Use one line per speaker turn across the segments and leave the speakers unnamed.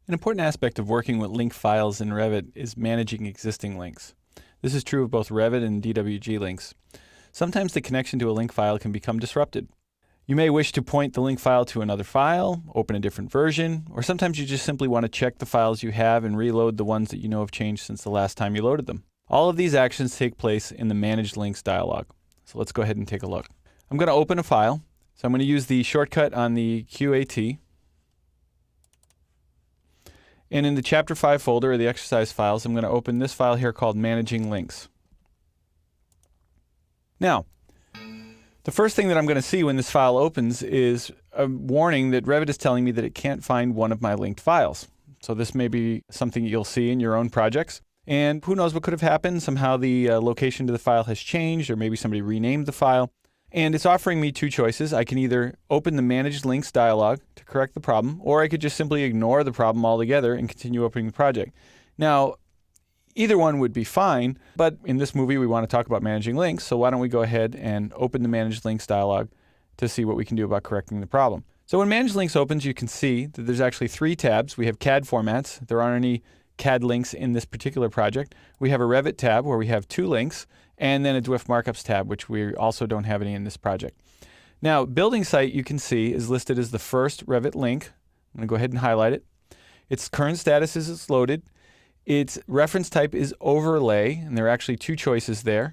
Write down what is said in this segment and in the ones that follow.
An important aspect of working with link files in Revit is managing existing links. This is true of both Revit and DWG links. Sometimes the connection to a link file can become disrupted. You may wish to point the link file to another file, open a different version, or sometimes you just simply want to check the files you have and reload the ones that you know have changed since the last time you loaded them. All of these actions take place in the Manage Links dialog. So let's go ahead and take a look. I'm going to open a file. So I'm going to use the shortcut on the QAT. And in the Chapter 5 folder, or the exercise files, I'm going to open this file here called Managing Links. Now, the first thing that I'm going to see when this file opens is a warning that Revit is telling me that it can't find one of my linked files. So this may be something you'll see in your own projects. And who knows what could have happened. Somehow the location to the file has changed, or maybe somebody renamed the file. And it's offering me two choices. I can either open the Manage Links dialog to correct the problem, or I could just simply ignore the problem altogether and continue opening the project. Now, either one would be fine, but in this movie we want to talk about managing links, so why don't we go ahead and open the Manage Links dialog to see what we can do about correcting the problem. So when Manage Links opens, you can see that there's actually three tabs. We have CAD formats. There aren't any CAD links in this particular project. We have a Revit tab where we have two links, and then a DWF markups tab, which we also don't have any in this project. Now, building site, you can see, is listed as the first Revit link. I'm going to go ahead and highlight it. Its current status is it's loaded. Its reference type is overlay, and there are actually two choices there,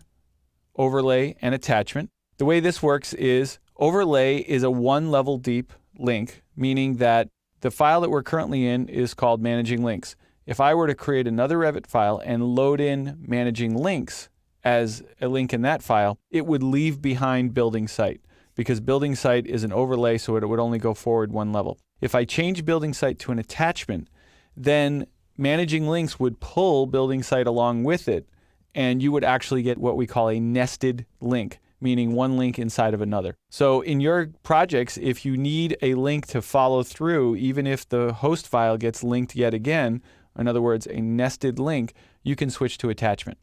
overlay and attachment. The way this works is overlay is a one level deep link, meaning that the file that we're currently in is called Managing Links. If I were to create another Revit file and load in Managing Links as a link in that file, it would leave behind building site, because building site is an overlay, so it would only go forward one level. If I change building site to an attachment, then Managing Links would pull building site along with it, and you would actually get what we call a nested link, meaning one link inside of another. So in your projects, if you need a link to follow through, even if the host file gets linked yet again, in other words, a nested link, you can switch to attachment.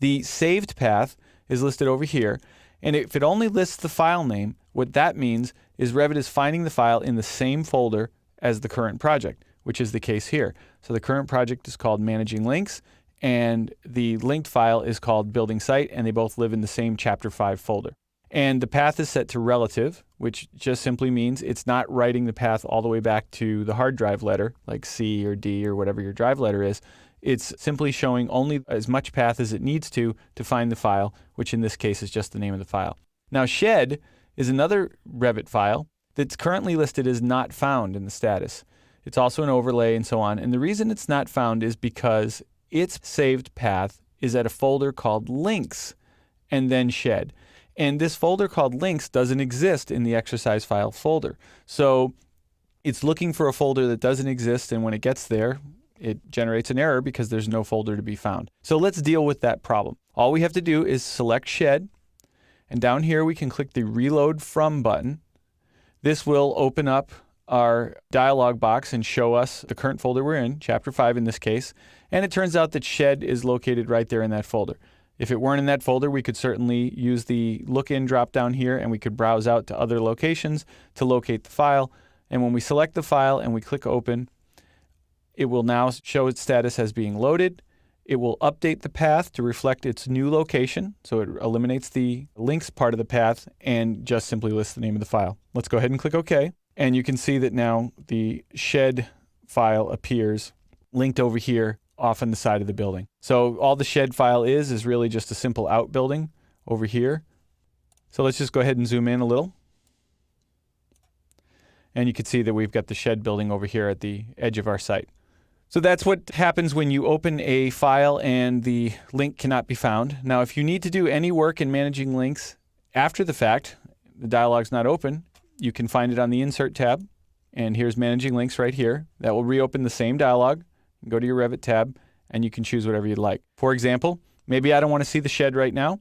The saved path is listed over here, and if it only lists the file name, what that means is Revit is finding the file in the same folder as the current project, which is the case here. So the current project is called Managing Links, and the linked file is called Building Site, and they both live in the same Chapter 5 folder. And the path is set to relative, which just simply means it's not writing the path all the way back to the hard drive letter, like C or D or whatever your drive letter is. It's simply showing only as much path as it needs to find the file, which in this case is just the name of the file. Now, shed is another Revit file that's currently listed as not found in the status. It's also an overlay and so on. And the reason it's not found is because its saved path is at a folder called links and then shed. And this folder called links doesn't exist in the exercise file folder. So it's looking for a folder that doesn't exist, and when it gets there, it generates an error because there's no folder to be found. So let's deal with that problem. All we have to do is select shed, and down here we can click the Reload From button. This will open up our dialog box and show us the current folder we're in, Chapter 5 in this case, and it turns out that shed is located right there in that folder. If it weren't in that folder, we could certainly use the Look In drop down here, and we could browse out to other locations to locate the file. And when we select the file and we click Open, it will now show its status as being loaded. It will update the path to reflect its new location, so it eliminates the links part of the path and just simply lists the name of the file. Let's go ahead and click OK. And you can see that now the shed file appears linked over here off on the side of the building. So all the shed file is really just a simple outbuilding over here. So let's just go ahead and zoom in a little. And you can see that we've got the shed building over here at the edge of our site. So that's what happens when you open a file and the link cannot be found. Now, if you need to do any work in managing links after the fact, the dialog's not open, you can find it on the Insert tab. And here's Managing Links right here. That will reopen the same dialog. Go to your Revit tab, and you can choose whatever you'd like. For example, maybe I don't want to see the shed right now.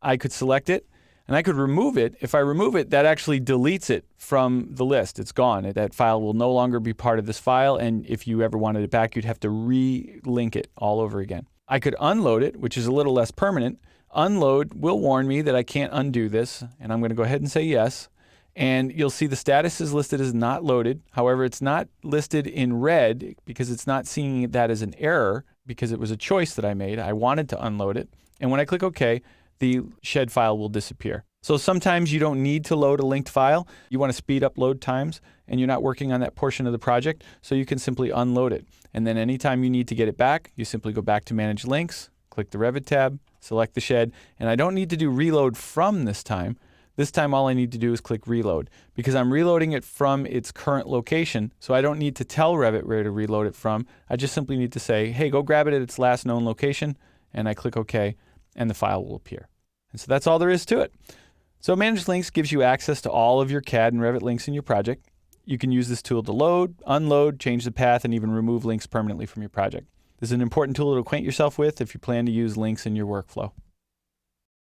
I could select it, and I could remove it. If I remove it, that actually deletes it from the list. It's gone. That file will no longer be part of this file, and if you ever wanted it back, you'd have to re-link it all over again. I could unload it, which is a little less permanent. Unload will warn me that I can't undo this, and I'm going to go ahead and say yes. And you'll see the status is listed as not loaded. However, it's not listed in red because it's not seeing that as an error because it was a choice that I made. I wanted to unload it. And when I click OK, the shed file will disappear. So sometimes you don't need to load a linked file. You want to speed up load times and you're not working on that portion of the project, so you can simply unload it. And then anytime you need to get it back, you simply go back to Manage Links, click the Revit tab, select the shed, and I don't need to do reload from this time. This time all I need to do is click reload because I'm reloading it from its current location, so I don't need to tell Revit where to reload it from. I just simply need to say, hey, go grab it at its last known location, and I click OK, and the file will appear. And so that's all there is to it. So Manage Links gives you access to all of your CAD and Revit links in your project. You can use this tool to load, unload, change the path, and even remove links permanently from your project. This is an important tool to acquaint yourself with if you plan to use links in your workflow.